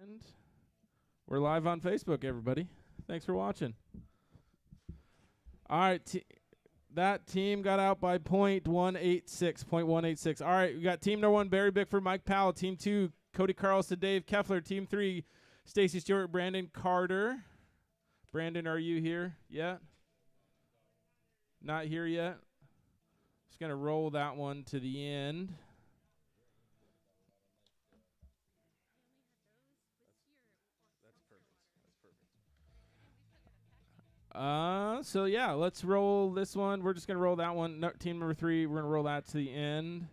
And we're live on Facebook, everybody. Thanks for watching. All right, that team got out by .186. All right, we got team number 1, Barry Bickford, Mike Powell. Team 2, Cody Carlson, Dave Keffler. Team 3, Stacy Stewart, Brandon Carter. Brandon, are you here yet? Not here yet. Just going to roll that one to the end. So yeah, let's roll this one. We're just gonna roll that one. No, team number 3, we're gonna roll that to the end.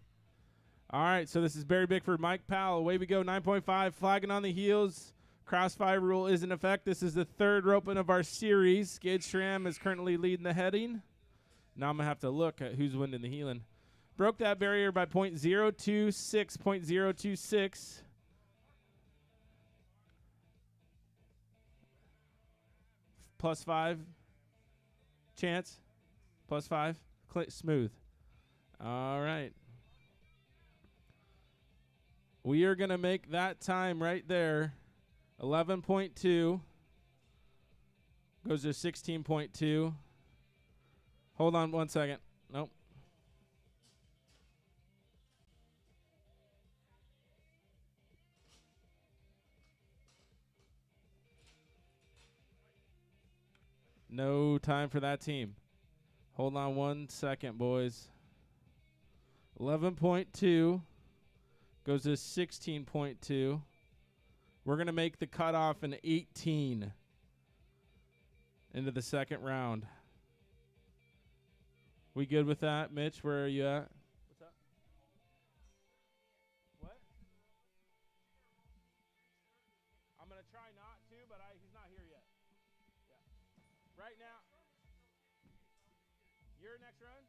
All right, so this is Barry Bickford, Mike Powell. Away we go, 9.5, flagging on the heels. Crossfire rule is in effect. This is the 3rd roping of our series. Gage Schramm is currently leading the heading. Now I'm gonna have to look at who's winning the heeling. Broke that barrier by .026. +5 chance. +5. Smooth. All right. We are going to make that time right there. 11.2. Goes to 16.2. Hold on 1 second. Nope. No time for that team. Hold on 1 second, boys. 11.2 goes to 16.2. We're going to make the cutoff an 18 into the second round. We good with that? Mitch, where are you at? What's up? What? I'm going to try not to, but he's not here yet. Yeah. Right now. Your next run?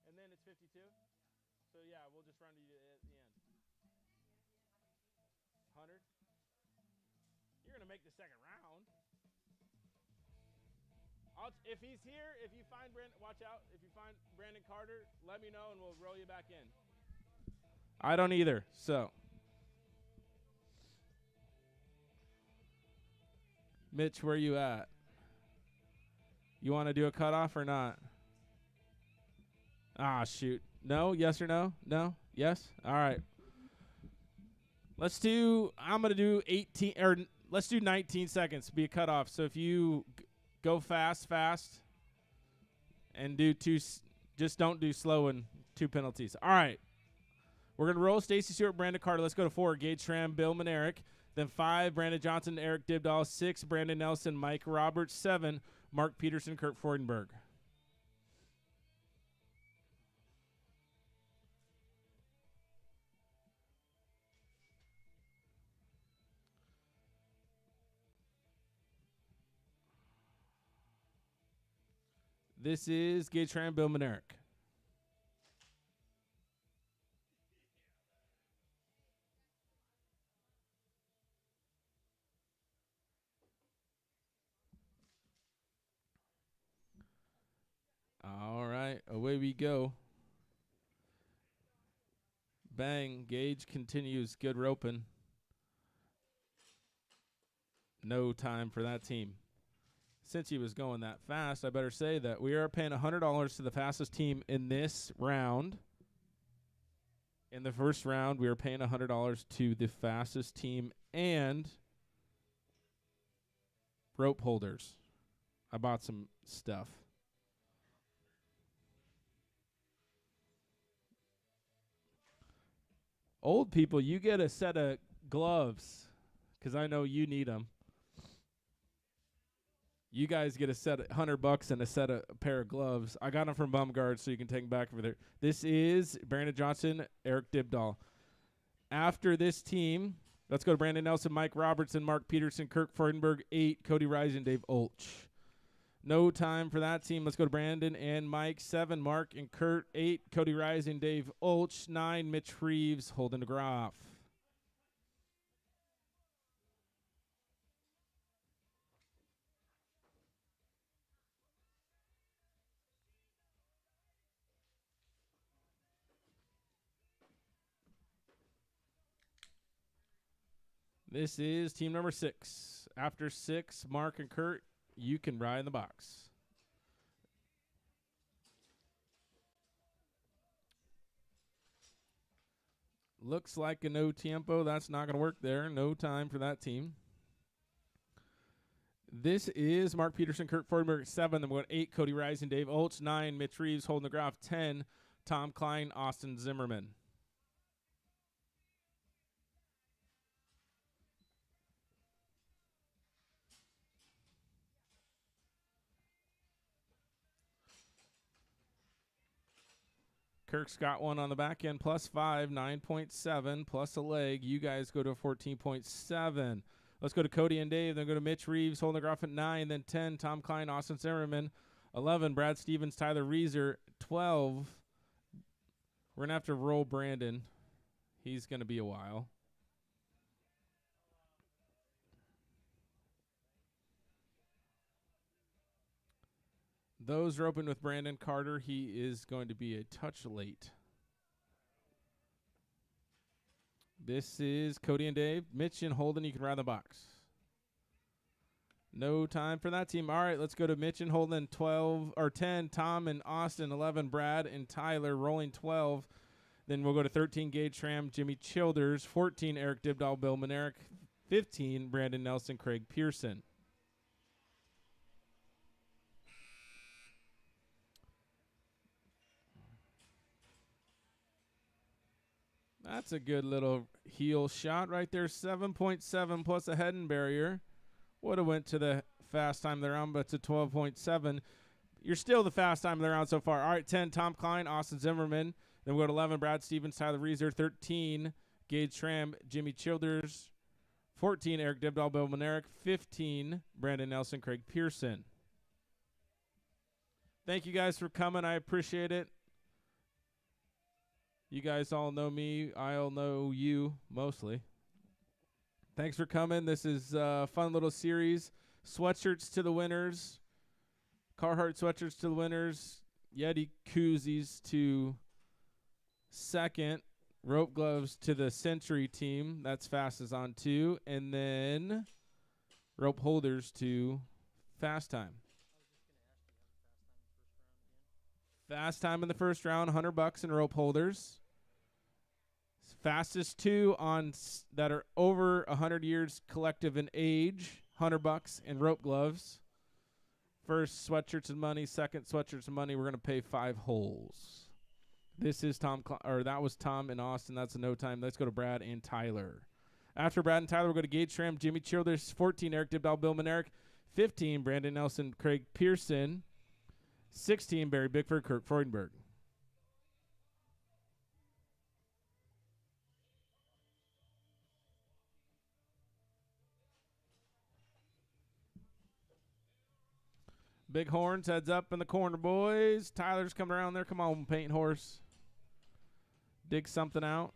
And then it's 52? So, yeah, we'll just run to you at the end. 100? You're going to make the second round. If he's here, if you find Brandon, watch out. If you find Brandon Carter, let me know and we'll roll you back in. I don't either, so. Mitch, where you at? You want to do a cutoff or not? Ah, shoot. No? Yes or no? No? Yes? All right. I'm going to do 18, or let's do 19 seconds to be a cutoff. So if you go fast, and do 2, just don't do slow and 2 penalties. All right. We're going to roll Stacy Stewart, Brandon Carter. Let's go to 4, Gage Schramm, Bill Manerick. Then 5, Brandon Johnson, Eric Dibdahl. 6, Brandon Nelson, Mike Roberts. 7, Mark Peterson, Kurt Freudenberg. This is Gage Schramm, Bill Manerick. All right, away we go. Bang, Gage continues. Good roping. No time for that team. Since he was going that fast, I better say that we are paying $100 to the fastest team in this round. In the first round, we are paying $100 to the fastest team and rope holders. I bought some stuff. Old people, you get a set of gloves because I know you need them. You guys get a set of $100 and a pair of gloves. I got them from Bumgard, so you can take them back over there. This is Brandon Johnson, Eric Dibdahl. After this team, let's go to Brandon Nelson, Mike Robertson, Mark Peterson, Kirk Freudenberg, 8, Cody Rising, Dave Olch. No time for that team. Let's go to Brandon and Mike, 7, Mark and Kurt, 8, Cody Rising, Dave Olch, 9, Mitch Reeves, Holden DeGroff. This is team number 6. After 6, Mark and Kurt, you can ride in the box. Looks like a no tiempo. That's not going to work there. No time for that team. This is Mark Peterson, Kurt Freudenberg at 7. Then we're going 8, Cody Rising, Dave Oltz. 9, Mitch Reeves, Holden DeGraff. 10, Tom Klein, Austin Zimmerman. Kirk's got one on the back end, +5, 9.7, plus a leg. You guys go to 14.7. Let's go to Cody and Dave, then go to Mitch Reeves, Holden DeGraff at 9, then 10, Tom Klein, Austin Zimmerman. 11, Brad Stevens, Tyler Reeser. 12, we're going to have to roll Brandon. He's going to be a while. Those are open with Brandon Carter. He is going to be a touch late. This is Cody and Dave. Mitch and Holden, you can ride the box. No time for that team. All right, let's go to Mitch and Holden. 12 or 10, Tom and Austin. 11, Brad and Tyler. Rolling 12. Then we'll go to 13, Gage Schramm, Jimmy Childers. 14, Eric Dibdahl, Bill Manerick. 15, Brandon Nelson, Craig Pearson. That's a good little heel shot right there. 7.7 plus a head and barrier. Would have went to the fast time of the round, but it's a 12.7. You're still the fast time of the round so far. All right, 10, Tom Klein, Austin Zimmerman. Then we go to 11, Brad Stevens, Tyler Reeser. 13, Gage Schramm, Jimmy Childers. 14, Eric Dibdahl, Bill Manerick. 15, Brandon Nelson, Craig Pearson. Thank you guys for coming. I appreciate it. You guys all know me. I'll know you mostly. Thanks for coming. This is a fun little series. Sweatshirts to the winners. Carhartt sweatshirts to the winners. Yeti koozies to second. Rope gloves to the Century team. That's fast as on 2. And then rope holders to Fast Time. Fast Time in the first round, $100 in rope holders. Fastest 2 on that are over 100 years collective in age, $100 in rope gloves. First, sweatshirts and money. Second, sweatshirts and money. We're going to pay 5 holes. This is that was Tom and Austin. That's a no time. Let's go to Brad and Tyler. After Brad and Tyler, we'll go to Gage Schramm, Jimmy Childers. 14, Eric Dibdahl, Bill Manerick. 15, Brandon Nelson, Craig Pearson. 16, Barry Bickford, Kurt Freudenberg. Big horns, heads up in the corner, boys. Tyler's coming around there. Come on, paint horse. Dig something out.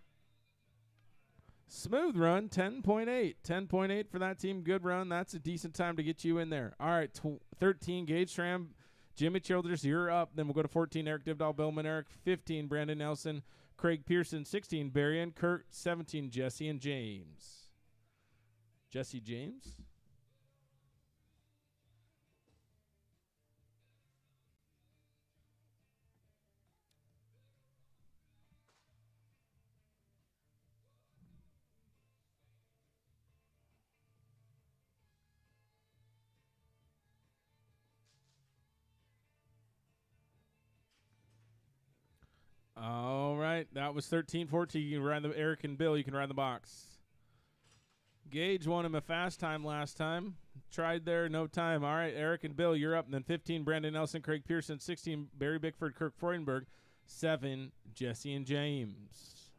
Smooth run, 10.8. 10.8 for that team. Good run. That's a decent time to get you in there. All right, 13, Gage Schramm, Jimmy Childers, you're up. Then we'll go to 14, Eric Dibdahl, Bill Manerick. 15, Brandon Nelson, Craig Pearson. 16, Barry and Kurt. 17, Jesse and James. Jesse James? All right, that was 13-14. You can ride the Eric and Bill. You can ride the box. Gage won him a fast time last time. Tried there, no time. All right, Eric and Bill, you're up. And then 15, Brandon Nelson, Craig Pearson. 16, Barry Bickford, Kirk Freudenberg. 7, Jesse and James.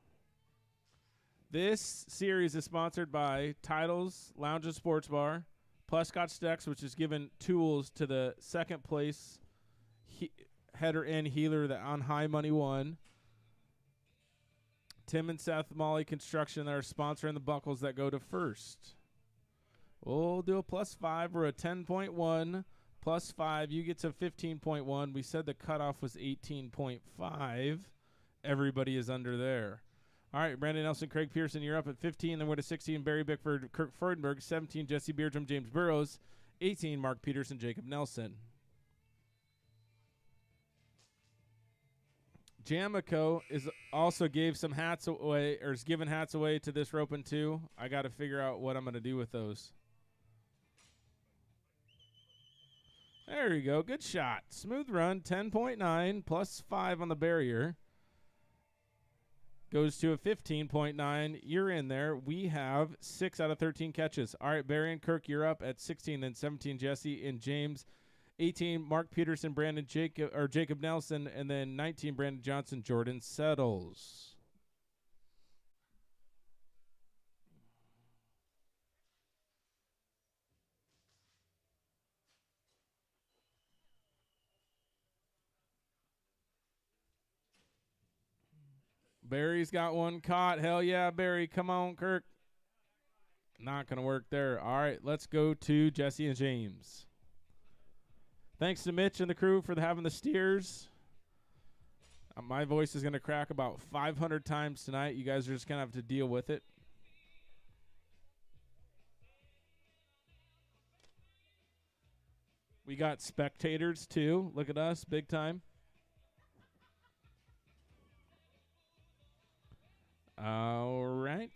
This series is sponsored by Titles Lounge and Sports Bar, plus Scott Stecks, which is given tools to the second place header and healer that on High Money won. Tim and Seth Molly Construction that are sponsoring the buckles that go to first. We'll do a +5 or a 10.1. +5, you get to 15.1. We said the cutoff was 18.5. Everybody is under there. All right, Brandon Nelson, Craig Pearson, you're up at 15. Then we're to 16, Barry Bickford, Kirk Freudenberg. 17, Jesse Beardrum, James Burrows. 18, Mark Peterson, Jacob Nelson. Jamico is also gave some hats away, or is giving hats away to this roping too. I got to figure out what I'm going to do with those. There you go. Good shot. Smooth run. 10.9 plus 5 on the barrier. Goes to a 15.9. You're in there. We have 6 out of 13 catches. All right, Barry and Kirk, you're up at 16. Then 17, Jesse and James. 18, Mark Peterson, Brandon Jacob Nelson. And then 19, Brandon Johnson, Jordan Settles. Barry's got one caught. Hell yeah, Barry. Come on, Kirk. Not going to work there. All right, let's go to Jesse and James. Thanks to Mitch and the crew for having the steers. My voice is going to crack about 500 times tonight. You guys are just going to have to deal with it. We got spectators, too. Look at us, big time. All right.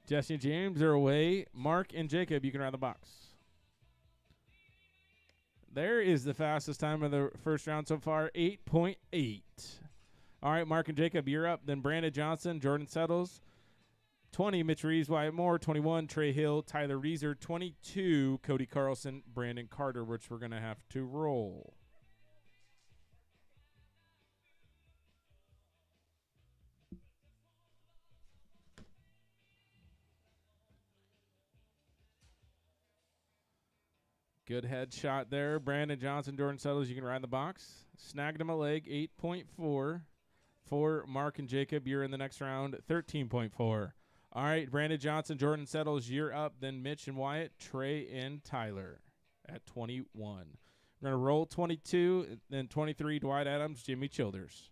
Jesse and James are away. Mark and Jacob, you can run the box. There is the fastest time of the first round so far, 8.8. All right, Mark and Jacob, you're up. Then Brandon Johnson, Jordan Settles. 20, Mitch Reeves, Wyatt Moore. 21, Trey Hill, Tyler Reeser. 22, Cody Carlson, Brandon Carter, which we're going to have to roll. Good headshot there. Brandon Johnson, Jordan Settles, you can ride the box. Snagged him a leg, 8.4. For Mark and Jacob, you're in the next round, 13.4. All right, Brandon Johnson, Jordan Settles, you're up. Then Mitch and Wyatt, Trey and Tyler at 21. We're going to roll 22, then 23, Dwight Adams, Jimmy Childers.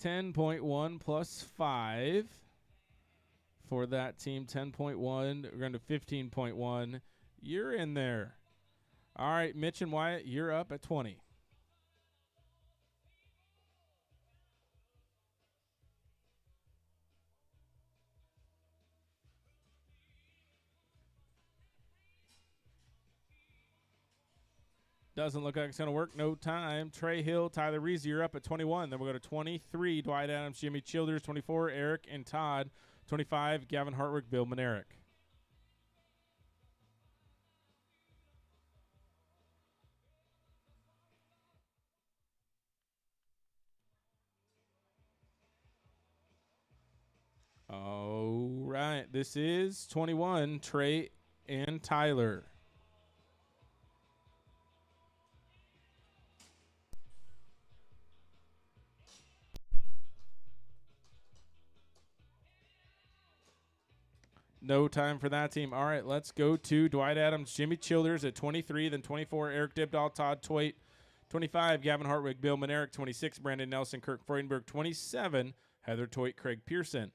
$10.1 plus 5 for that team. 10.1. We're going to 15.1. You're in there. All right, Mitch and Wyatt, you're up at 20. Doesn't look like it's going to work. No time. Trey Hill, Tyler Reese, you're up at 21. Then we'll go to 23, Dwight Adams, Jimmy Childers. 24, Eric and Todd. 25, Gavin Hartwick, Bill Manerick. All right. This is 21, Trey and Tyler. No time for that team. All right, let's go to Dwight Adams, Jimmy Childers at 23, then 24, Eric Dibdahl, Todd Toit, 25, Gavin Hartwig, Bill Manerick, 26, Brandon Nelson, Kirk Freudenberg, 27, Heather Toit, Craig Pearson.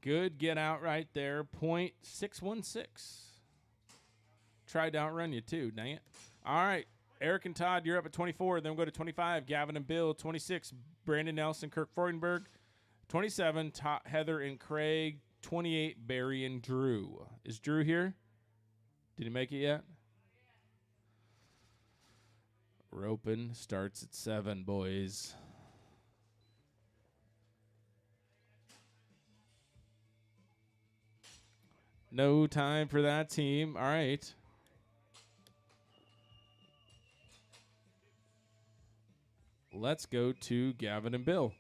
Good get out right there, .616. Tried to outrun you too, dang it. All right, Eric and Todd, you're up at 24. Then we'll go to 25, Gavin and Bill. 26, Brandon Nelson, Kirk Freudenberg. 27, Heather and Craig. 28, Barry and Drew. Is Drew here? Did he make it yet? Roping starts at 7, boys. No time for that team. All right. Let's go to Gavin and Bill.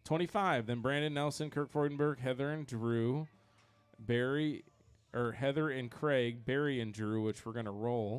25, then Brandon Nelson, Kirk Freudenberg, Heather and Drew, Heather and Craig, Barry and Drew, which we're going to roll.